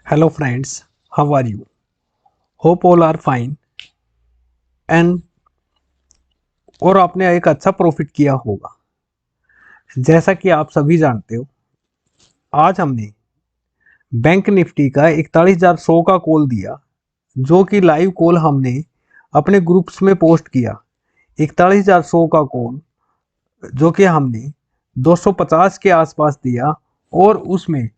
Hello friends, how are you? Hope all are fine and और आपने एक अच्छा प्रॉफिट किया होगा। जैसा कि आप सभी जानते हो, आज हमने बैंक निफ्टी का 41,100 का कॉल दिया, जो कि लाइव कॉल हमने अपने ग्रुप्स में पोस्ट किया। 41,100 का कॉल जो कि हमने 250 के आसपास दिया और उसमें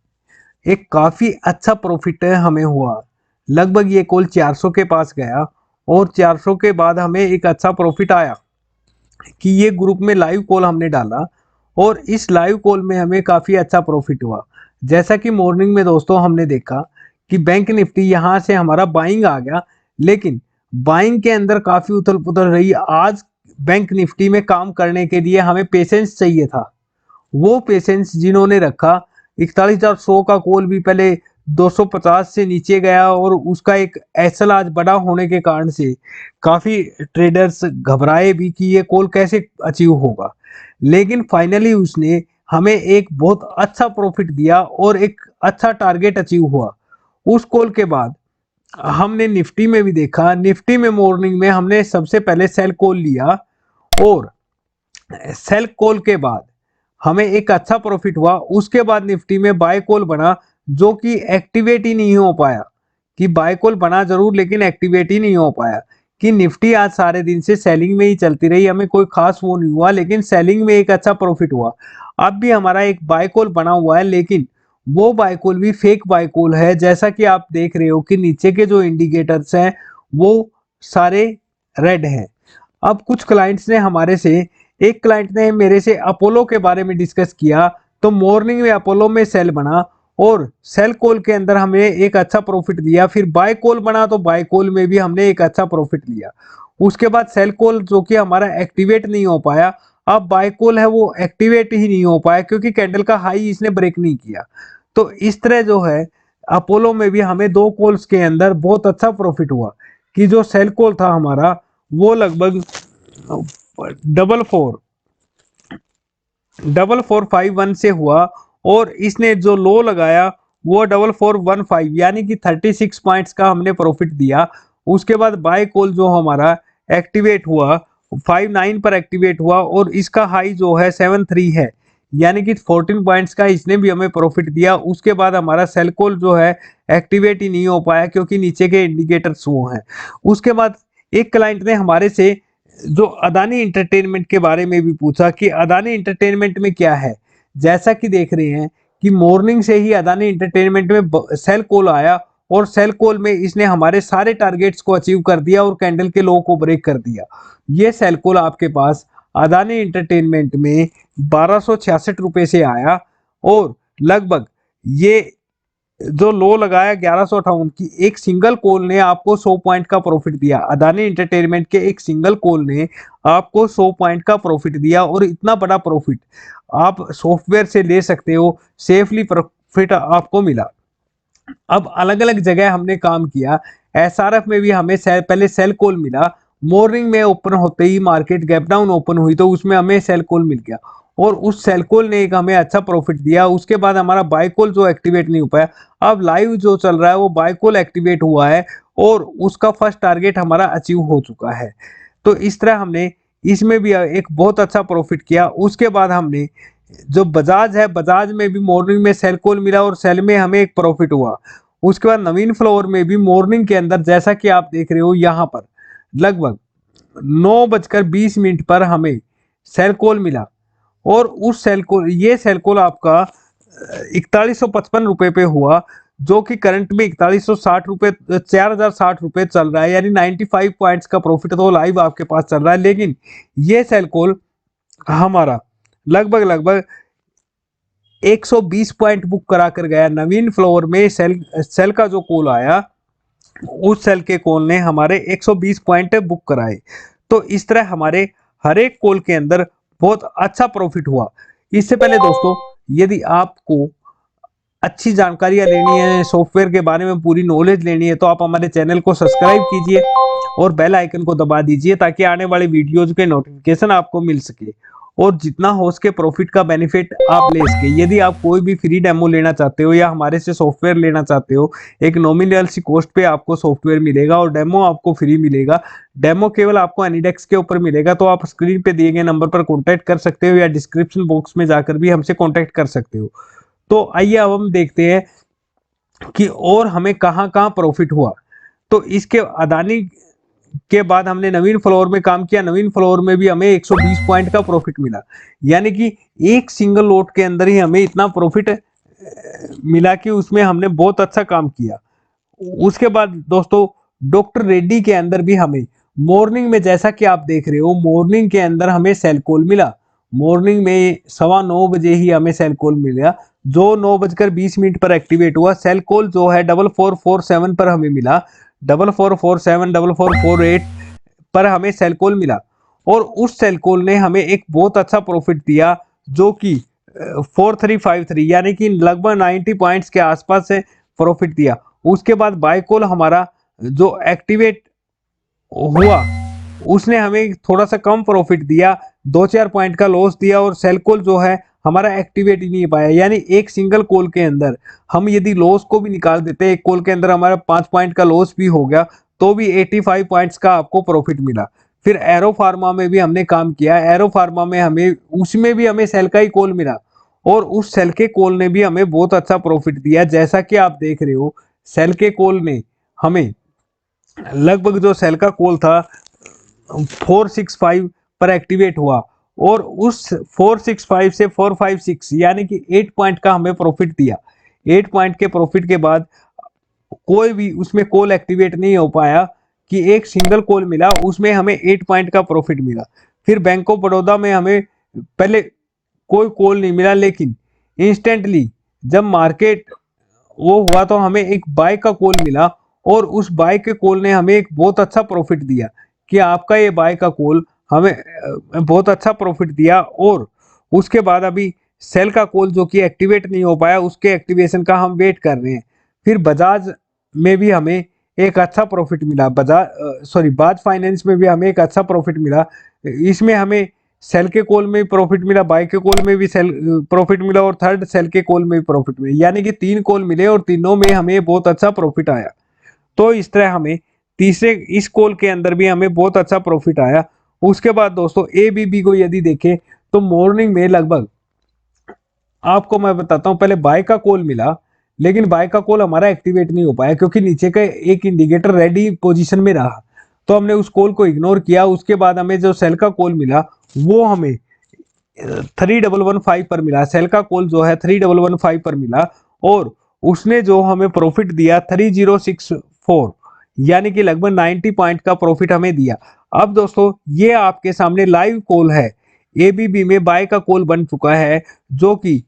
एक काफ़ी अच्छा प्रॉफिट हमें हुआ। लगभग ये कॉल 400 के पास गया और 400 के बाद हमें एक अच्छा प्रॉफिट आया कि ये ग्रुप में लाइव कॉल हमने डाला और इस लाइव कॉल में हमें काफ़ी अच्छा प्रॉफिट हुआ। जैसा कि मॉर्निंग में दोस्तों हमने देखा कि बैंक निफ्टी यहाँ से हमारा बाइंग आ गया, लेकिन बाइंग के अंदर काफ़ी उथल पुथल रही। आज बैंक निफ्टी में काम करने के लिए हमें पेशेंस चाहिए था। वो पेशेंस जिन्होंने रखा, 41,100 का कॉल भी पहले 250 से नीचे गया और उसका एक एसएल आज बड़ा होने के कारण से काफ़ी ट्रेडर्स घबराए भी कि ये कॉल कैसे अचीव होगा, लेकिन फाइनली उसने हमें एक बहुत अच्छा प्रॉफिट दिया और एक अच्छा टारगेट अचीव हुआ। उस कॉल के बाद हमने निफ्टी में भी देखा। निफ्टी में मॉर्निंग में हमने सबसे पहले सेल कॉल लिया और सेल कॉल के बाद हमें एक अच्छा प्रॉफिट हुआ। उसके बाद निफ्टी में बाय कॉल बना, जो कि एक्टिवेट ही नहीं हो पाया। कि बाय कॉल बना जरूर लेकिन एक्टिवेट ही नहीं हो पाया। कि निफ्टी आज सारे दिन से सेलिंग में ही चलती रही, हमें कोई खास वो नहीं हुआ, लेकिन सेलिंग में एक अच्छा प्रॉफिट हुआ। अब भी हमारा एक बाय कॉल बना हुआ है, लेकिन वो बाय कॉल भी फेक बाय कॉल है। जैसा कि आप देख रहे हो कि नीचे के जो इंडिकेटर्स हैं वो सारे रेड हैं। अब कुछ क्लाइंट्स ने हमारे से, एक क्लाइंट ने मेरे से अपोलो के बारे में डिस्कस किया, तो मॉर्निंग में अपोलो में सेल बना और सेल कॉल के अंदर हमें एक अच्छा प्रॉफिट दिया। फिर बाय कॉल बना तो बाय कॉल में भी हमने एक अच्छा प्रॉफिट लिया। उसके बाद सेल कॉल जो कि हमारा एक्टिवेट नहीं हो पाया, अब बाय कॉल है वो एक्टिवेट ही नहीं हो पाया क्योंकि कैंडल का हाई इसने ब्रेक नहीं किया। तो इस तरह जो है अपोलो में भी हमें दो कॉल्स के अंदर बहुत अच्छा प्रॉफिट हुआ। कि जो सेल कॉल था हमारा वो लगभग 4451 से हुआ और इसने जो लो लगाया वो 4415 यानी कि 36 पॉइंट्स का हमने प्रॉफिट दिया। उसके बाद बाय कॉल जो हमारा एक्टिवेट हुआ 59 पर एक्टिवेट हुआ और इसका हाई जो है 73 है, यानी कि 14 पॉइंट्स का इसने भी हमें प्रॉफिट दिया। उसके बाद हमारा सेल कॉल जो है एक्टिवेट ही नहीं हो पाया क्योंकि नीचे के इंडिकेटर्स वो हैं। उसके बाद एक क्लाइंट ने हमारे से जो अदानी इंटरटेनमेंट के बारे में भी पूछा कि अदानी इंटरटेनमेंट में क्या है। जैसा कि देख रहे हैं कि मॉर्निंग से ही अदानी इंटरटेनमेंट में सेल कॉल आया और सेल कॉल में इसने हमारे सारे टारगेट्स को अचीव कर दिया और कैंडल के लो को ब्रेक कर दिया। ये सेल कॉल आपके पास अदानी इंटरटेनमेंट में 1266 रुपए से आया और लगभग ये जो लो लगाया 1158 की, एक सिंगल कॉल ने आपको 100 पॉइंट का प्रॉफिट दिया। अदानी इंटरटेनमेंट के एक सिंगल कॉल ने आपको 100 पॉइंट का प्रॉफिट दिया और इतना बड़ा प्रॉफिट आप सॉफ्टवेयर से ले सकते हो, सेफली प्रॉफिट आपको मिला। अब अलग अलग जगह हमने काम किया। एसआरएफ में भी हमें पहले सेल कॉल मिला। मॉर्निंग में ओपन होते ही मार्केट गैप डाउन ओपन हुई तो उसमें हमें सेल कॉल मिल गया और उस सेल कॉल ने एक हमें अच्छा प्रॉफिट दिया। उसके बाद हमारा बाय कॉल जो एक्टिवेट नहीं हो पाया, अब लाइव जो चल रहा है वो बाय कॉल एक्टिवेट हुआ है और उसका फर्स्ट टारगेट हमारा अचीव हो चुका है। तो इस तरह हमने इसमें भी एक बहुत अच्छा प्रॉफिट किया। उसके बाद हमने जो बजाज है, बजाज में भी मॉर्निंग में सेल कॉल मिला और सेल में हमें एक प्रॉफिट हुआ। उसके बाद नवीन फ्लोर में भी मॉर्निंग के अंदर जैसा कि आप देख रहे हो यहाँ पर लगभग 9:20 पर हमें सेल कॉल मिला और उस सेल कॉल, ये सेल कॉल आपका 4155 रुपए पे हुआ, जो कि करंट में 4160 रुपए 4060 रुपए चल रहा है, यानी 95 पॉइंट्स का प्रॉफिट तो लाइव आपके पास चल रहा है। लेकिन ये सेल कॉल हमारा लगभग लगभग 120 पॉइंट बुक करा कर गया। नवीन फ्लोर में सेल का जो कॉल आया उस सेल के कॉल ने हमारे 120 पॉइंट बुक कराए। तो इस तरह हमारे हर एक कॉल के अंदर बहुत अच्छा प्रॉफिट हुआ। इससे पहले दोस्तों, यदि आपको अच्छी जानकारियां लेनी है, सॉफ्टवेयर के बारे में पूरी नॉलेज लेनी है, तो आप हमारे चैनल को सब्सक्राइब कीजिए और बेल आइकन को दबा दीजिए ताकि आने वाले वीडियोज के नोटिफिकेशन आपको मिल सके। और जितना हो सके प्रॉफिट का बेनिफिट आप ले सके। यदि आप कोई भी फ्री डेमो लेना चाहते हो या हमारे से सॉफ्टवेयर लेना चाहते हो, एक नॉमिनल सी कॉस्ट पे आपको सॉफ्टवेयर मिलेगा और डेमो आपको फ्री मिलेगा। डेमो केवल आपको एनिडेक्स के ऊपर मिलेगा, तो आप स्क्रीन पे दिए गए नंबर पर कॉन्टैक्ट कर सकते हो या डिस्क्रिप्शन बॉक्स में जाकर भी हमसे कॉन्टैक्ट कर सकते हो। तो आइए अब हम देखते हैं कि और हमें कहाँ कहाँ प्रॉफिट हुआ। तो इसके अदानी के बाद हमने नवीन फ्लोर में काम किया। नवीन फ्लोर में भी हमें 120 पॉइंट का प्रॉफिट मिला, यानी कि एक सिंगल लोट के अंदर ही हमें इतना प्रॉफिट मिला कि उसमें हमने बहुत अच्छा काम किया। उसके बाद दोस्तों डॉक्टर रेड्डी के अंदर भी हमें मॉर्निंग में, जैसा कि आप देख रहे हो, मॉर्निंग के अंदर हमें सेल कॉल मिला। मॉर्निंग में 9:15 ही हमें सेल कॉल मिला, जो 9:20 पर एक्टिवेट हुआ। सेल कॉल जो है 4447 पर हमें मिला, 4447 4448 पर हमें सेल कॉल मिला। और उस सेल कॉल ने हमें एक बहुत अच्छा प्रॉफिट दिया, जो कि 4353 यानी कि लगभग 90 पॉइंट्स के आसपास से प्रॉफिट दिया। उसके बाद बाय कॉल हमारा जो एक्टिवेट हुआ, उसने हमें थोड़ा सा कम प्रॉफिट दिया, 2-4 पॉइंट का लॉस दिया। और सेल कॉल जो है हमारा एक्टिवेट ही नहीं पाया, यानी एक सिंगल कॉल के अंदर हम यदि लॉस को भी निकाल देते, एक कॉल के अंदर हमारा 5 पॉइंट का लॉस भी हो गया, तो भी 85 पॉइंट्स का आपको प्रॉफिट मिला। फिर एरो फार्मा में भी हमने काम किया। एरो फार्मा में हमें, उसमें भी हमें सेल का ही कॉल मिला, और उस सेल के कॉल ने भी हमें बहुत अच्छा प्रॉफिट दिया। जैसा कि आप देख रहे हो, सेल के कॉल ने हमें लगभग, जो सेल का कॉल था 465 पर एक्टिवेट हुआ, और उस 465 से 456 यानी कि 8 पॉइंट का हमें प्रॉफिट दिया। 8 पॉइंट के प्रॉफिट के बाद कोई भी उसमें कॉल एक्टिवेट नहीं हो पाया, कि एक सिंगल कॉल मिला, उसमें हमें 8 पॉइंट का प्रॉफिट मिला। फिर बैंक ऑफ बड़ौदा में हमें पहले कोई कॉल नहीं मिला, लेकिन इंस्टेंटली जब मार्केट वो हुआ तो हमें एक बाय का कॉल मिला, और उस बाय के कॉल ने हमें एक बहुत अच्छा प्रॉफिट दिया, कि आपका ये बाय का कॉल हमें बहुत अच्छा प्रॉफिट दिया। और उसके बाद अभी सेल का कॉल जो कि एक्टिवेट नहीं हो पाया, उसके एक्टिवेशन का हम वेट कर रहे हैं। फिर बजाज में भी हमें एक अच्छा प्रॉफिट मिला, बाज फाइनेंस में भी हमें एक अच्छा प्रॉफिट मिला। इसमें हमें सेल के कॉल में भी प्रॉफिट मिला, बाय के कॉल में भी सेल प्रॉफिट मिला, और थर्ड सेल के कॉल में भी प्रॉफिट मिला, यानी कि 3 कॉल मिले और तीनों में हमें बहुत अच्छा प्रॉफिट आया। तो इस तरह हमें तीसरे इस कॉल के अंदर भी हमें बहुत अच्छा प्रॉफिट आया। उसके बाद दोस्तों एबीबी को यदि देखें, तो मॉर्निंग में लगभग, आपको मैं बताता हूं, पहले बाय का कॉल मिला, लेकिन बाय का कॉल हमारा एक्टिवेट नहीं हो पाया, क्योंकि नीचे का एक इंडिकेटर रेडी पोजीशन में रहा, तो हमने उस कॉल को इग्नोर किया। उसके बाद हमें जो सेल का कॉल मिला, वो हमें 3115 पर मिला। सेल का कॉल जो है 3115 पर मिला, और उसने जो हमें प्रॉफिट दिया 3064, यानी कि लगभग 90 पॉइंट का प्रॉफिट हमें दिया। अब दोस्तों ये आपके सामने लाइव कॉल है, एबीबी में बाय का कॉल बन चुका है, जो कि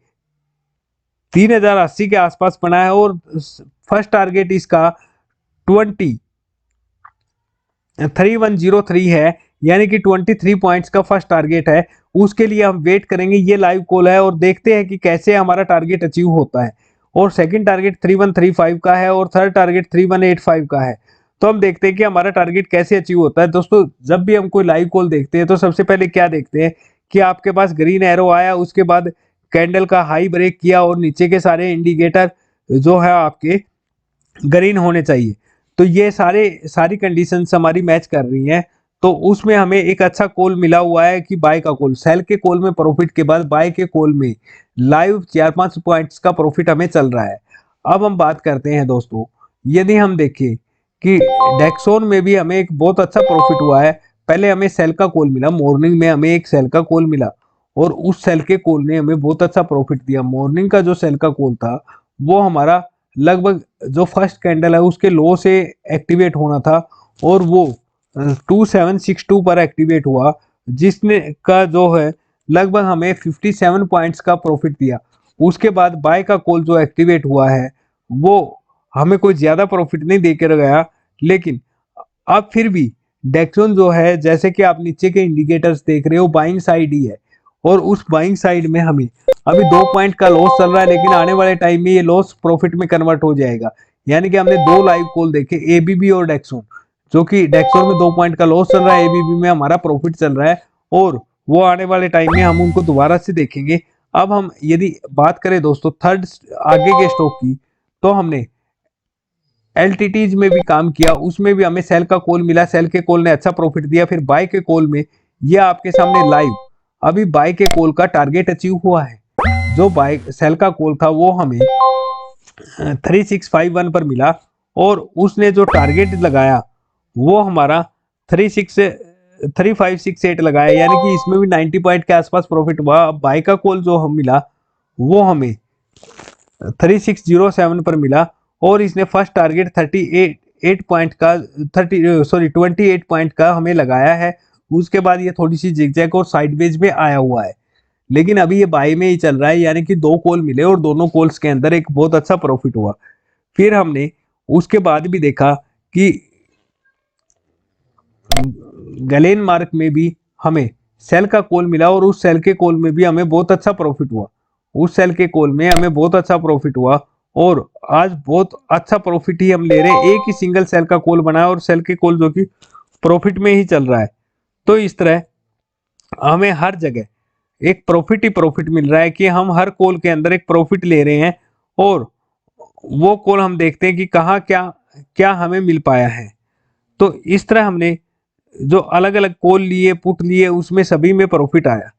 3080 के आसपास बना है, और फर्स्ट टारगेट इसका 3103 है, यानी कि 23 पॉइंट्स का फर्स्ट टारगेट है। उसके लिए हम वेट करेंगे, ये लाइव कॉल है, और देखते हैं कि कैसे हमारा टारगेट अचीव होता है। और सेकंड टारगेट 3135 का है, और थर्ड टारगेट 3185 का है। तो हम देखते हैं कि हमारा टारगेट कैसे अचीव होता है। दोस्तों जब भी हम कोई लाइव कॉल देखते हैं, तो सबसे पहले क्या देखते हैं, कि आपके पास ग्रीन एरो आया, उसके बाद कैंडल का हाई ब्रेक किया, और नीचे के सारे इंडिकेटर जो है आपके ग्रीन होने चाहिए। तो ये सारी कंडीशंस हमारी मैच कर रही हैं। तो उसमें हमें एक अच्छा कॉल मिला हुआ है, कि बाय का कॉल, सेल के कॉल में प्रॉफिट के बाद बाय के कॉल में लाइव 4-5 पॉइंट्स का प्रॉफिट हमें चल रहा है। अब हम बात करते हैं दोस्तों, यदि हम देखें कि डेक्सोन में भी हमें एक बहुत अच्छा प्रॉफिट हुआ है। पहले हमें सेल का कॉल मिला, मॉर्निंग में हमें एक सेल का कॉल मिला, और उस सेल के कॉल ने हमें बहुत अच्छा प्रॉफिट दिया। मॉर्निंग का जो सेल का कॉल था, वो हमारा लगभग, जो फर्स्ट कैंडल है उसके लो से एक्टिवेट होना था, और वो 2762 पर एक्टिवेट हुआ, जिसने का जो है लगभग हमें 57 पॉइंट्स का प्रॉफिट दिया। उसके बाद बाय का कॉल जो एक्टिवेट हुआ है, वो हमें कोई ज्यादा प्रॉफिट नहीं देकर गया, लेकिन अब फिर भी डेक्सोन जो है, जैसे कि आप नीचे के इंडिकेटर्स देख रहे हो, बाइंग साइड ही है, और उस बाइंग साइड में हमें अभी 2 पॉइंट का लॉस चल रहा है, लेकिन आने वाले टाइम में ये लॉस प्रॉफिट में कन्वर्ट हो जाएगा। यानी कि हमने 2 लाइव कॉल देखे, एबीबी और डेक्सोन, जो कि डेक्सोन में 2 पॉइंट का लॉस चल रहा है, एबीबी में हमारा प्रॉफिट चल रहा है, और वो आने वाले टाइम में हम उनको दोबारा से देखेंगे। अब हम यदि बात करें दोस्तों थर्ड आगे के स्टॉक की, तो हमने एलटीटीज में भी काम किया, उसमें भी हमें सेल का कॉल मिला, सेल के कॉल ने अच्छा प्रॉफिट दिया। फिर बाय के कॉल में ये आपके सामने लाइव अभी बाय के कॉल का टारगेट अचीव हुआ है। जो बाय सेल का कॉल था वो हमें 3651 पर मिला और उसने जो टारगेट लगाया वो हमारा 3568 लगाया, यानी कि इसमें भी 90 पॉइंट के आसपास प्रॉफिट हुआ। बाय का कॉल जो हम मिला वो हमें 3607 पर मिला और इसने फर्स्ट टारगेट 38 पॉइंट का 28 पॉइंट का हमें लगाया है। उसके बाद ये थोड़ी सी जिगजैग और साइडवेज में आया हुआ है, लेकिन अभी ये बाई में ही चल रहा है, यानी कि 2 कॉल मिले और दोनों कॉल्स के अंदर एक बहुत अच्छा प्रॉफिट हुआ। फिर हमने उसके बाद भी देखा कि गलेन मार्क में भी हमें सेल का कॉल मिला और उस सेल के कॉल में भी हमें बहुत अच्छा प्रॉफिट हुआ। उस सेल के कॉल में हमें बहुत अच्छा प्रॉफिट हुआ और आज बहुत अच्छा प्रॉफिट ही हम ले रहे हैं। एक ही सिंगल सेल का कॉल बनाया और सेल के कॉल जो कि प्रॉफिट में ही चल रहा है। तो इस तरह हमें हर जगह एक प्रॉफिट ही प्रॉफिट मिल रहा है कि हम हर कॉल के अंदर एक प्रॉफिट ले रहे हैं और वो कॉल हम देखते हैं कि कहाँ क्या क्या हमें मिल पाया है। तो इस तरह हमने जो अलग अलग कॉल लिए पुट लिए उसमें सभी में प्रॉफिट आया।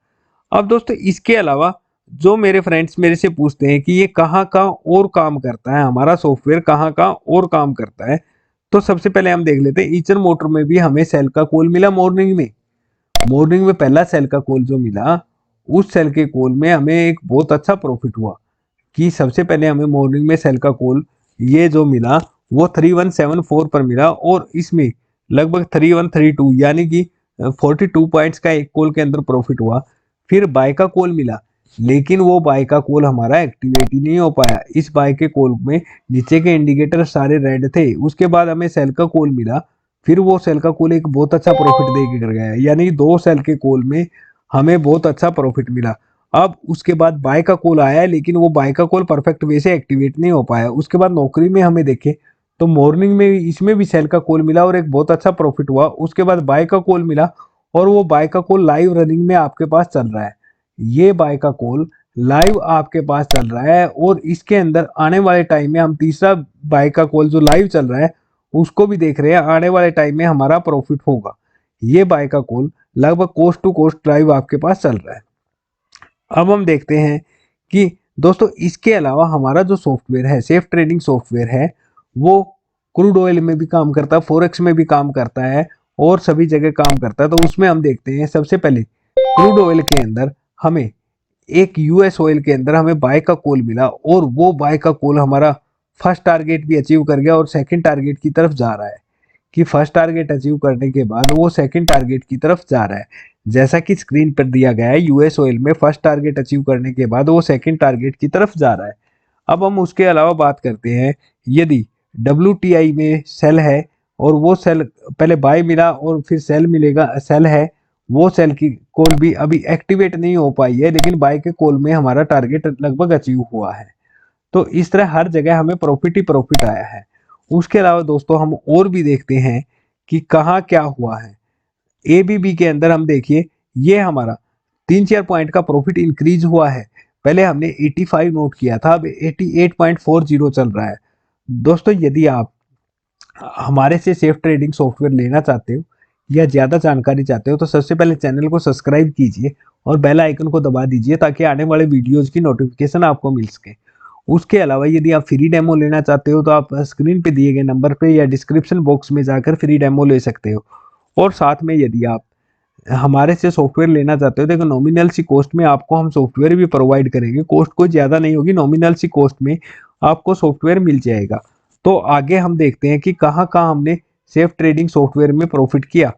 अब दोस्तों इसके अलावा जो मेरे फ्रेंड्स मेरे से पूछते हैं कि ये कहाँ कहाँ और काम करता है, हमारा सॉफ्टवेयर कहाँ कहाँ और काम करता है, तो सबसे पहले हम देख लेते हैं ईचर मोटर में भी हमें सेल का कॉल मिला। मॉर्निंग में पहला सेल का कॉल जो मिला उस सेल के कॉल में हमें एक बहुत अच्छा प्रॉफिट हुआ कि सबसे पहले हमें मॉर्निंग में सेल का कॉल ये जो मिला वो 3174 पर मिला और इसमें लगभग 3132 यानी कि 42 पॉइंट्स का एक कॉल के अंदर प्रॉफिट हुआ। फिर बाय का कॉल मिला, लेकिन वो बाय का कॉल हमारा एक्टिवेट ही नहीं हो पाया। इस बाय के कॉल में नीचे के इंडिकेटर सारे रेड थे। उसके बाद हमें सेल का कॉल मिला, फिर वो सेल का कॉल एक बहुत अच्छा प्रॉफिट दे के कर गया, यानी 2 सेल के कॉल में हमें बहुत अच्छा प्रॉफिट मिला। अब उसके बाद बाय का कॉल आया है, लेकिन वो बाय का कॉल परफेक्ट वे से एक्टिवेट नहीं हो पाया। उसके बाद नौकरी में हमें देखे तो मॉर्निंग में इसमें भी सेल का कॉल मिला और एक बहुत अच्छा प्रॉफिट हुआ। उसके बाद बाय का कॉल मिला और वो बाय का कॉल लाइव रनिंग में आपके पास चल रहा है। ये बाय का कॉल लाइव आपके पास चल रहा है और इसके अंदर आने वाले टाइम में हम तीसरा बाय का कॉल जो लाइव चल रहा है उसको भी देख रहे हैं। आने वाले टाइम में हमारा प्रॉफिट होगा। ये बाय का कॉल लगभग कोस्ट टू कोस्ट लाइव आपके पास चल रहा है। अब हम देखते हैं कि दोस्तों इसके अलावा हमारा जो सॉफ्टवेयर है सेफ ट्रेडिंग सॉफ्टवेयर है वो क्रूड ऑयल में भी काम करता है, फॉरेक्स में भी काम करता है और सभी जगह काम करता है। तो उसमें हम देखते हैं सबसे पहले क्रूड ऑयल के अंदर हमें एक यूएस ऑयल के अंदर हमें बाय का कॉल मिला और वो बाय का कॉल हमारा फर्स्ट टारगेट भी अचीव कर गया और सेकंड टारगेट की तरफ जा रहा है कि फर्स्ट टारगेट अचीव करने के बाद वो सेकंड टारगेट की तरफ जा रहा है। जैसा कि स्क्रीन पर दिया गया है यूएस ऑयल में फर्स्ट टारगेट अचीव करने के बाद वो सेकंड टारगेट की तरफ जा रहा है। अब हम उसके अलावा बात करते हैं यदि WTI में सेल है और वो सेल पहले बाय मिला और फिर सेल मिलेगा, सेल है, वो सेल की कॉल भी अभी एक्टिवेट नहीं हो पाई है, लेकिन बाय के कॉल में हमारा टारगेट लगभग अचीव हुआ है। तो इस तरह हर जगह हमें प्रॉफिट ही प्रॉफिट आया है। उसके अलावा दोस्तों हम और भी देखते हैं कि कहाँ क्या हुआ है। ABB के अंदर हम देखिए ये हमारा 3-4 पॉइंट का प्रॉफिट इंक्रीज हुआ है। पहले हमने 85 नोट किया था, अब 88.40 चल रहा है। दोस्तों यदि आप हमारे से सेफ ट्रेडिंग सॉफ्टवेयर लेना चाहते हो या ज़्यादा जानकारी चाहते हो तो सबसे पहले चैनल को सब्सक्राइब कीजिए और बेल आइकन को दबा दीजिए ताकि आने वाले वीडियोज़ की नोटिफिकेशन आपको मिल सके। उसके अलावा यदि आप फ्री डेमो लेना चाहते हो तो आप स्क्रीन पे दिए गए नंबर पे या डिस्क्रिप्शन बॉक्स में जाकर फ्री डेमो ले सकते हो। और साथ में यदि आप हमारे से सॉफ्टवेयर लेना चाहते हो देखो नॉमिनल सी कॉस्ट में आपको हम सॉफ्टवेयर भी प्रोवाइड करेंगे। कॉस्ट कोई ज़्यादा नहीं होगी, नॉमिनल सी कॉस्ट में आपको सॉफ्टवेयर मिल जाएगा। तो आगे हम देखते हैं कि कहाँ कहाँ हमने सेफ ट्रेडिंग सॉफ्टवेयर में प्रॉफिट किया।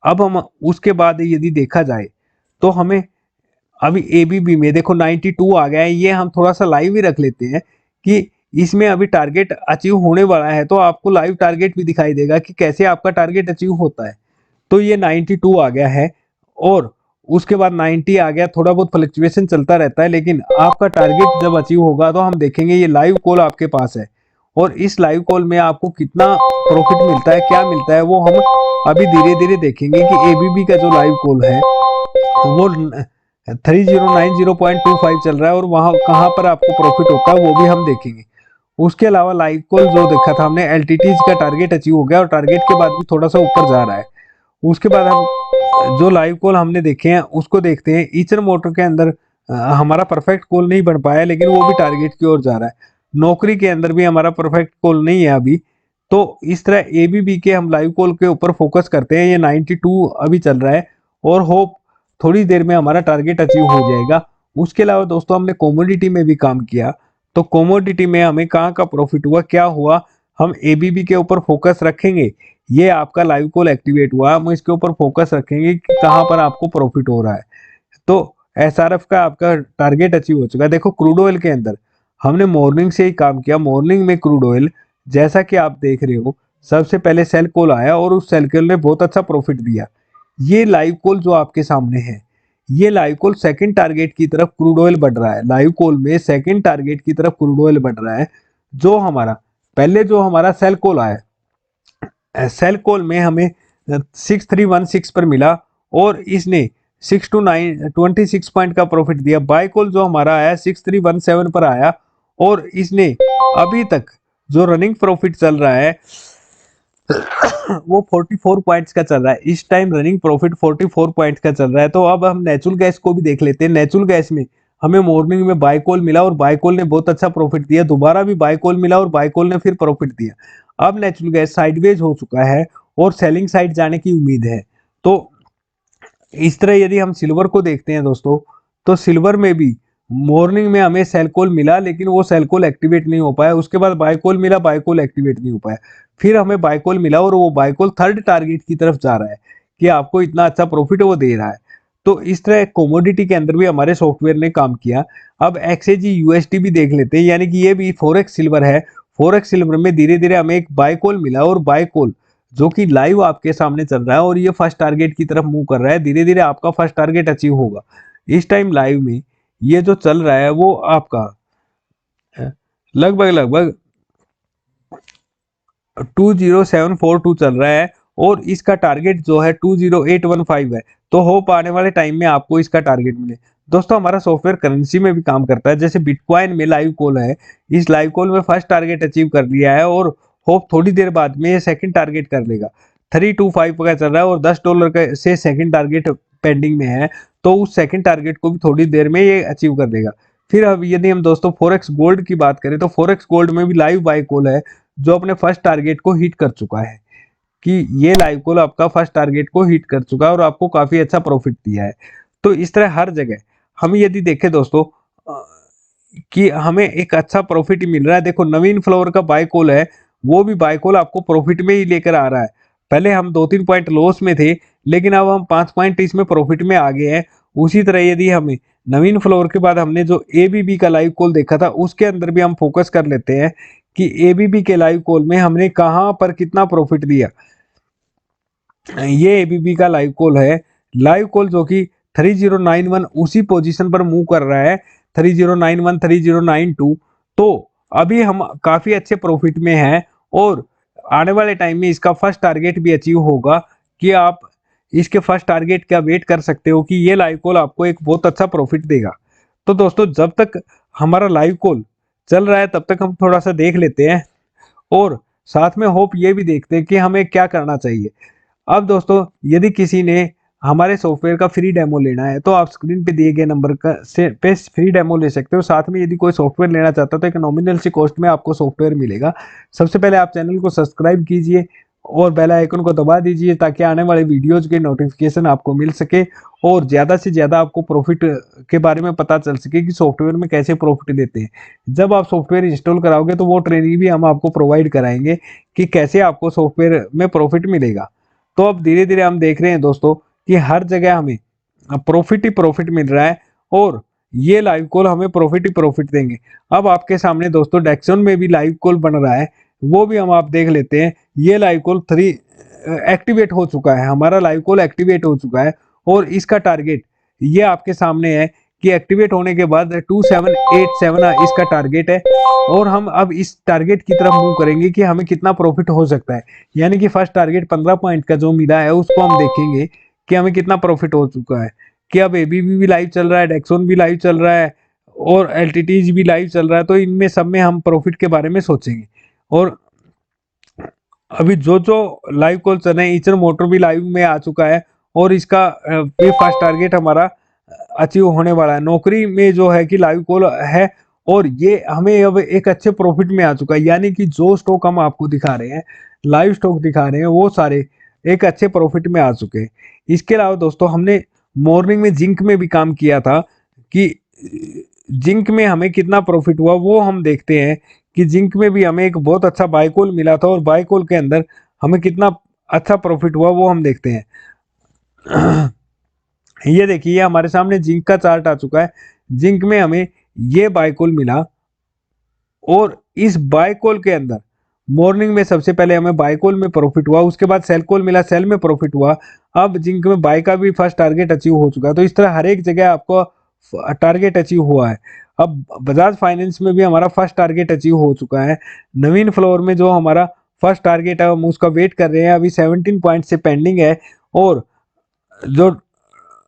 अब हम उसके बाद यदि देखा जाए तो हमें अभी ABB में देखो 92 आ गया है। ये हम थोड़ा सा लाइव ही रख लेते हैं कि इसमें अभी टारगेट अचीव होने वाला है, तो आपको लाइव टारगेट भी दिखाई देगा कि कैसे आपका टारगेट अचीव होता है। तो ये 92 आ गया है और उसके बाद 90 आ गया। थोड़ा बहुत फ्लक्चुएशन चलता रहता है, लेकिन आपका टारगेट जब अचीव होगा तो हम देखेंगे ये लाइव कॉल आपके पास है और इस लाइव कॉल में आपको कितना प्रॉफिट मिलता है क्या मिलता है वो हम अभी धीरे धीरे देखेंगे कि ABB का जो लाइव कॉल है वो 3090.25 चल रहा है और वहां कहाँ पर आपको प्रॉफिट होता है वो भी हम देखेंगे। उसके अलावा लाइव कॉल जो देखा था हमने, एलटीटी का टारगेट अचीव हो गया और टारगेट के बाद भी थोड़ा सा ऊपर जा रहा है। उसके बाद हम जो लाइव कॉल हमने देखे हैं उसको देखते हैं। ईचर मोटर के अंदर हमारा परफेक्ट कॉल नहीं बन पाया, लेकिन वो भी टारगेट की ओर जा रहा है। नौकरी के अंदर भी हमारा परफेक्ट कॉल नहीं है अभी। तो इस तरह एबीबी के हम लाइव कॉल के ऊपर फोकस करते हैं। ये 92 अभी चल रहा है और होप थोड़ी देर में हमारा टारगेट अचीव हो जाएगा। उसके अलावा दोस्तों हमने कॉमोडिटी में भी काम किया। तो कॉमोडिटी में हमें कहाँ का प्रॉफिट हुआ, क्या हुआ, हम एबीबी के ऊपर फोकस रखेंगे। ये आपका लाइव कॉल एक्टिवेट हुआ, हम इसके ऊपर फोकस रखेंगे कि कहाँ पर आपको प्रॉफिट हो रहा है। तो एसआरएफ का आपका टारगेट अचीव हो चुका है। देखो क्रूड ऑयल के अंदर हमने मॉर्निंग से ही काम किया। मॉर्निंग में क्रूड ऑयल जैसा कि आप देख रहे हो, सबसे पहले सेल कॉल आया और उस सेल कॉल ने बहुत अच्छा प्रॉफिट दिया। ये लाइव कॉल जो आपके सामने है, ये लाइव कॉल सेकंड टारगेट की तरफ क्रूड ऑयल बढ़ रहा है। लाइव कॉल में सेकंड टारगेट की तरफ क्रूड ऑयल बढ़ रहा है। जो हमारा पहले जो हमारा सेल कॉल आया, सेल कॉल में हमें 6316 पर मिला और इसने 6 to 9 26 पॉइंट का प्रॉफिट दिया। बाय कॉल जो हमारा आया 6317 पर आया और इसने अभी तक जो रनिंग प्रॉफिट चल रहा है वो 44 पॉइंट्स का चल रहा है। इस टाइम रनिंग प्रॉफिट 44 पॉइंट्स का चल रहा है। तो अब हम नेचुरल गैस को भी देख लेते हैं। नेचुरल गैस में हमें मॉर्निंग में बाय कॉल मिला और बाय कॉल ने बहुत अच्छा प्रॉफिट दिया। दोबारा भी बाय कॉल मिला और बाय कॉल ने फिर प्रॉफिट दिया। अब नेचुरल गैस साइडवेज हो चुका है और सेलिंग साइड जाने की उम्मीद है। तो इस तरह यदि हम सिल्वर को देखते हैं दोस्तों, तो सिल्वर में भी मॉर्निंग में हमें सेल कॉल मिला, लेकिन वो सेल कॉल एक्टिवेट नहीं हो पाया। उसके बाद बाय कॉल मिला, बाय कॉल एक्टिवेट नहीं हो पाया। फिर हमें बाय कॉल मिला और वो बाय कॉल थर्ड टारगेट की तरफ जा रहा है कि आपको इतना अच्छा प्रॉफिट वो दे रहा है। तो इस तरह कोमोडिटी के अंदर भी हमारे सॉफ्टवेयर ने काम किया। अब एक्सएजी यूएसडी भी देख लेते हैं, यानी कि ये भी फॉरेक्स सिल्वर है। फॉरेक्स सिल्वर में धीरे धीरे हमें एक बाय कॉल मिला और बाय कॉल जो कि लाइव आपके सामने चल रहा है और ये फर्स्ट टारगेट की तरफ मूव कर रहा है। धीरे धीरे आपका फर्स्ट टारगेट अचीव होगा। इस टाइम लाइव में ये जो चल रहा है वो आपका लगभग लगभग 20742 चल रहा है और इसका टारगेट जो है 20815 है। तो होप आने वाले टाइम में आपको इसका टारगेट मिले। दोस्तों हमारा सॉफ्टवेयर करेंसी में भी काम करता है। जैसे बिटकॉइन में लाइव कॉल है, इस लाइव कॉल में फर्स्ट टारगेट अचीव कर लिया है और होप थोड़ी देर बाद में ये सेकंड टारगेट कर लेगा। 325 का चल रहा है और $10 का से सेकंड टारगेट पेंडिंग में है। तो उस सेकंड टारगेट को भी थोड़ी देर में ये अचीव कर लेगा। फिर अब यदि हम दोस्तों फॉरेक्स गोल्ड की बात करें, तो फॉरेक्स गोल्ड में भी लाइव बाय कॉल है जो अपने फर्स्ट टारगेट को हिट कर चुका है। कि ये लाइव कॉल आपका फर्स्ट टारगेट को हिट कर चुका है और आपको काफी अच्छा प्रॉफिट दिया है। तो इस तरह हर जगह हम यदि देखें दोस्तों कि हमें एक अच्छा प्रॉफिट मिल रहा है। देखो नवीन फ्लोर का बाय कॉल है, वो भी बाय कॉल आपको प्रॉफिट में ही लेकर आ रहा है। पहले हम 2-3 पॉइंट लॉस में थे, लेकिन अब हम 5 पॉइंट इसमें प्रॉफिट में आ गए हैं। उसी तरह यदि हमें नवीन फ्लोर के बाद हमने जो एबीबी का लाइव कॉल देखा था, उसके अंदर भी हम फोकस कर लेते हैं कि एबीबी के लाइव कॉल में हमने कहां पर कितना प्रॉफिट दिया। ये एबीबी का लाइव कॉल है। लाइव कॉल जो कि 3091 उसी पोजीशन पर मूव कर रहा है, 3091 3092। तो अभी हम काफी अच्छे प्रॉफिट में हैं और आने वाले टाइम में इसका फर्स्ट टारगेट भी अचीव होगा कि आप इसके फर्स्ट टारगेट का वेट कर सकते हो कि ये लाइव कॉल आपको एक बहुत अच्छा प्रॉफिट देगा। तो दोस्तों जब तक हमारा लाइव कॉल चल रहा है तब तक हम थोड़ा सा देख लेते हैं और साथ में होप ये भी देखते हैं कि हमें क्या करना चाहिए। अब दोस्तों यदि किसी ने हमारे सॉफ्टवेयर का फ्री डेमो लेना है तो आप स्क्रीन पे दिए गए नंबर का से पे फ्री डेमो ले सकते हो। साथ में यदि कोई सॉफ्टवेयर लेना चाहता है तो एक नॉमिनल सी कॉस्ट में आपको सॉफ्टवेयर मिलेगा। सबसे पहले आप चैनल को सब्सक्राइब कीजिए और बेल आइकन को दबा दीजिए ताकि आने वाले वीडियोज के नोटिफिकेशन आपको मिल सके और ज़्यादा से ज़्यादा आपको प्रॉफिट के बारे में पता चल सके कि सॉफ्टवेयर में कैसे प्रॉफिट लेते हैं। जब आप सॉफ्टवेयर इंस्टॉल कराओगे तो वो ट्रेनिंग भी हम आपको प्रोवाइड कराएंगे कि कैसे आपको सॉफ्टवेयर में प्रॉफिट मिलेगा। तो अब धीरे धीरे हम देख रहे हैं दोस्तों कि हर जगह हमें प्रॉफिट ही प्रॉफिट मिल रहा है और ये लाइव कॉल हमें प्रॉफिट ही प्रॉफिट देंगे। अब आपके सामने दोस्तों डेक्सन में भी लाइव कॉल बन रहा है, वो भी हम आप देख लेते हैं। ये लाइव कॉल 3 एक्टिवेट हो चुका है, हमारा लाइव कॉल एक्टिवेट हो चुका है और इसका टारगेट ये आपके सामने है कि एक्टिवेट होने के बाद 2787 इसका टारगेट है और हम अब इस टारगेट की तरफ मूव करेंगे कि हमें कितना प्रॉफिट हो सकता है। यानी कि फर्स्ट टारगेट 15 पॉइंट का जो मिला है उसको हम देखेंगे कि हमें कितना प्रॉफिट हो चुका है। कि अब एबीबी भी लाइव चल रहा है, डेक्सोन भी लाइव चल रहा है और एलटीटीज भी लाइव चल रहा है, तो इनमें सब में हम प्रॉफिट के बारे में सोचेंगे। और अभी जो जो लाइव कॉल चल रहे हैं, ईचर मोटर भी लाइव में आ चुका है और इसका भी फर्स्ट टारगेट हमारा अचीव होने वाला है। नौकरी में जो है कि लाइव कॉल है और ये हमें अब एक अच्छे प्रॉफिट में आ चुका है, यानी कि जो स्टॉक हम आपको दिखा रहे हैं, लाइव स्टॉक दिखा रहे हैं, वो सारे एक अच्छे प्रॉफिट में आ चुके हैं। इसके अलावा दोस्तों हमने मॉर्निंग में जिंक में भी काम किया था कि जिंक में हमें कितना प्रॉफिट हुआ वो हम देखते हैं कि जिंक में भी हमें एक बहुत अच्छा बाय कॉल मिला था और बाय कॉल के अंदर हमें कितना अच्छा प्रॉफिट हुआ वो हम देखते हैं। ये देखिए, ये हमारे सामने जिंक का चार्ट आ चुका है। जिंक में हमें ये बाय कॉल मिला और इस बाय कॉल के अंदर मॉर्निंग में सबसे पहले हमें बाय कॉल में प्रॉफिट हुआ, उसके बाद सेल कॉल मिला, सेल में प्रॉफिट हुआ। अब जिंक में बाय का भी फर्स्ट टारगेट अचीव हो चुका है। तो इस तरह हर एक जगह आपको टारगेट अचीव हुआ है। अब बजाज फाइनेंस में भी हमारा फर्स्ट टारगेट अचीव हो चुका है। नवीन फ्लोर में जो हमारा फर्स्ट टारगेट है हम उसका वेट कर रहे हैं, अभी 17 पॉइंट से पेंडिंग है। और जो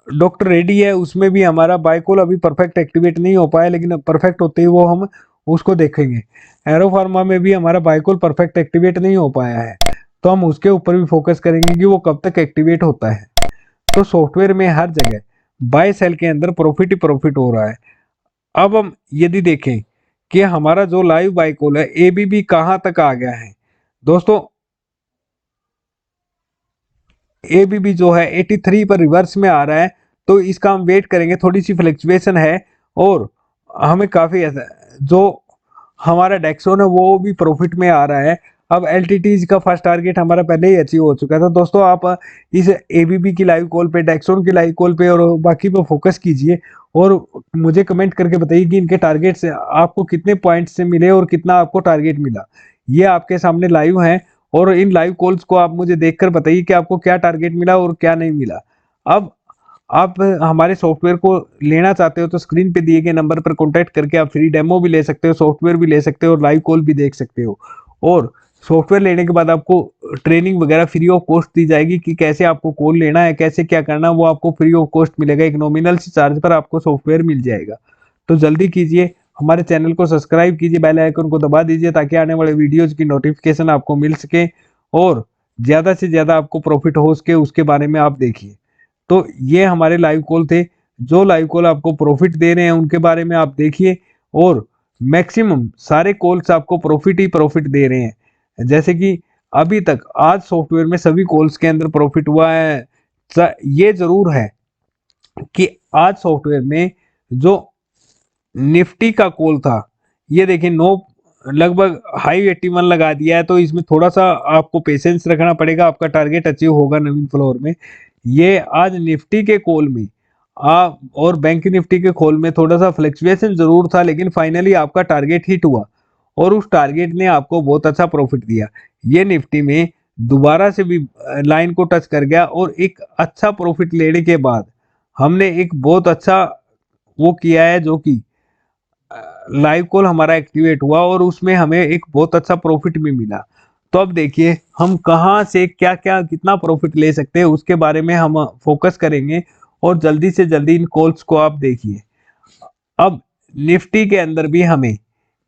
डॉक्टर रेडी है उसमें भी हमारा बाय कॉल अभी परफेक्ट एक्टिवेट नहीं हो पाया, लेकिन परफेक्ट होते ही वो हम उसको देखेंगे। एरो फार्मा में भी हमारा बाय कॉल परफेक्ट एक्टिवेट नहीं हो पाया है, तो हम उसके ऊपर भी फोकस करेंगे कि वो कब तक एक्टिवेट होता है। तो सॉफ्टवेयर में हर जगह बाय सेल के अंदर प्रॉफिट ही प्रॉफिट हो रहा है। अब हम यदि देखें कि हमारा जो लाइव बाय कॉल है एबीबी कहां तक आ गया है दोस्तों, एबीबी जो है 83 पर रिवर्स में आ रहा है, तो इसका हम वेट करेंगे। थोड़ी सी फ्लक्चुएशन है और हमें काफी ऐसा जो हमारा डेक्सोन है वो भी प्रॉफिट में आ रहा है। अब एलटीटीज का फर्स्ट टारगेट हमारा पहले ही अचीव हो चुका है। तो दोस्तों आप इस एबीबी की लाइव कॉल पे, डेक्सोन की लाइव कॉल पे और बाकी पे फोकस कीजिए और मुझे कमेंट करके बताइए कि इनके टारगेट से आपको कितने पॉइंट से मिले और कितना आपको टारगेट मिला। ये आपके सामने लाइव है और इन लाइव कॉल्स को आप मुझे देखकर बताइए कि आपको क्या टारगेट मिला और क्या नहीं मिला। अब आप हमारे सॉफ्टवेयर को लेना चाहते हो तो स्क्रीन पे दिए गए नंबर पर कॉन्टैक्ट करके आप फ्री डेमो भी ले सकते हो, सॉफ्टवेयर भी ले सकते हो और लाइव कॉल भी देख सकते हो। और सॉफ्टवेयर लेने के बाद आपको ट्रेनिंग वगैरह फ्री ऑफ कॉस्ट दी जाएगी कि कैसे आपको कॉल लेना है, कैसे क्या करना है, वो आपको फ्री ऑफ कॉस्ट मिलेगा। एक नॉमिनल से चार्ज पर आपको सॉफ्टवेयर मिल जाएगा। तो जल्दी कीजिए, हमारे चैनल को सब्सक्राइब कीजिए, बेल आइकन को दबा दीजिए ताकि आने वाले वीडियोज की नोटिफिकेशन आपको मिल सके और ज्यादा से ज्यादा आपको प्रॉफिट हो सके उसके बारे में आप देखिए। तो ये हमारे लाइव कॉल थे। जो लाइव कॉल आपको प्रॉफिट दे रहे हैं उनके बारे में आप देखिए और मैक्सिमम सारे कॉल्स आपको प्रॉफिट ही प्रॉफिट दे रहे हैं। जैसे कि अभी तक आज सॉफ्टवेयर में सभी कॉल्स के अंदर प्रॉफिट हुआ है। ये जरूर है कि आज सॉफ्टवेयर में जो निफ्टी का कॉल था, ये देखिए नो लगभग हाई 81 लगा दिया है। तो इसमें थोड़ा सा आपको पेशेंस रखना पड़ेगा, आपका टारगेट अचीव होगा नवीन फ्लोर में। ये आज निफ्टी के कॉल में और बैंक निफ्टी के कॉल में थोड़ा सा फ्लक्चुएशन जरूर था, लेकिन फाइनली आपका टारगेट हिट हुआ और उस टारगेट ने आपको बहुत अच्छा प्रॉफिट दिया। ये निफ्टी में दोबारा से भी लाइन को टच कर गया और एक अच्छा प्रॉफिट लेने के बाद हमने एक बहुत अच्छा वो किया है, जो कि लाइव कॉल हमारा एक्टिवेट हुआ और उसमें हमें एक बहुत अच्छा प्रॉफिट भी मिला। तो अब देखिए हम कहाँ से क्या क्या कितना प्रॉफिट ले सकते हैं उसके बारे में हम फोकस करेंगे और जल्दी से जल्दी इन कॉल्स को आप देखिए। अब निफ्टी के अंदर भी हमें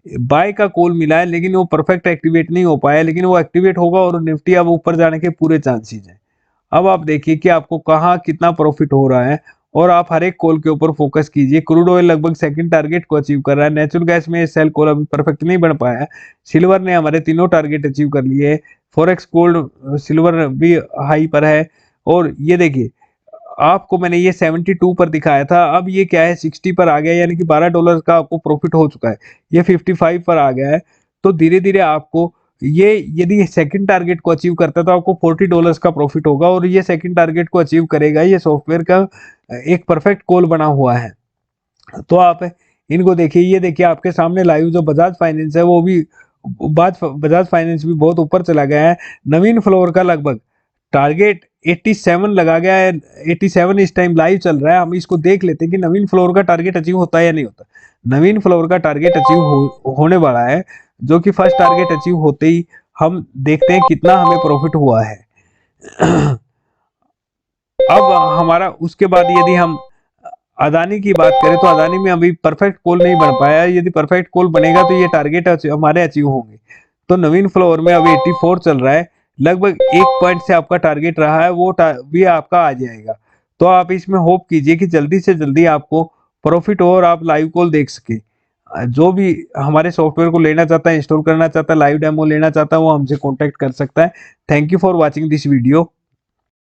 बाय का कॉल मिला है, लेकिन वो परफेक्ट एक्टिवेट नहीं हो पाया, लेकिन वो एक्टिवेट होगा और निफ्टी अब ऊपर जाने के पूरे चांसेस हैं। अब आप देखिए कि आपको कहाँ कितना प्रॉफिट हो रहा है और आप हर एक कॉल के ऊपर फोकस कीजिए। क्रूड ऑयल लगभग सेकंड टारगेट को अचीव कर रहा है। नेचुरल गैस में सेल कॉल अभी परफेक्ट नहीं बन पाया है। सिल्वर ने हमारे तीनों टारगेट अचीव कर लिए। फॉरेक्स गोल्ड सिल्वर भी हाई पर है। और ये देखिए आपको मैंने ये 72 पर दिखाया था, अब ये क्या है 60 पर आ गया, यानी कि $12 का आपको प्रॉफिट हो चुका है। ये 55 पर आ गया है। तो धीरे धीरे आपको ये यदि सेकंड टारगेट को अचीव करता है तो आपको $40 का प्रॉफिट होगा और ये सेकंड टारगेट को अचीव करेगा। ये सॉफ्टवेयर का एक परफेक्ट कॉल बना हुआ है। तो आप इनको देखिए, ये देखिए आपके सामने लाइव जो बजाज फाइनेंस है वो भी बजाज फाइनेंस भी बहुत ऊपर चला गया है। नवीन फ्लोर का लगभग टारगेट 87 लगा गया है। 87 इस टाइम लाइव चल रहा है। हम इसको देख लेते हैं कि नवीन फ्लोर का टारगेट अचीव होता है या नहीं होता। नवीन फ्लोर का टारगेट अचीव होने वाला है, जो कि फर्स्ट टारगेट अचीव होते ही हम देखते हैं कितना हमें प्रॉफिट हुआ है। अब हमारा उसके बाद यदि हम अदानी की बात करें तो अदानी में अभी परफेक्ट कॉल नहीं बन पाया है। यदि परफेक्ट कॉल बनेगा तो ये टारगेट हमारे अचीव होंगे। तो नवीन फ्लोर में अभी 84 चल रहा है, लगभग 1 पॉइंट से आपका टारगेट रहा है, वो भी आपका आ जाएगा। तो आप इसमें होप कीजिए कि जल्दी से जल्दी आपको प्रॉफिट हो और आप लाइव कॉल देख सके। जो भी हमारे सॉफ्टवेयर को लेना चाहता है, इंस्टॉल करना चाहता है, लाइव डेमो लेना चाहता है, वो हमसे कॉन्टेक्ट कर सकता है। Thank you for watching this video.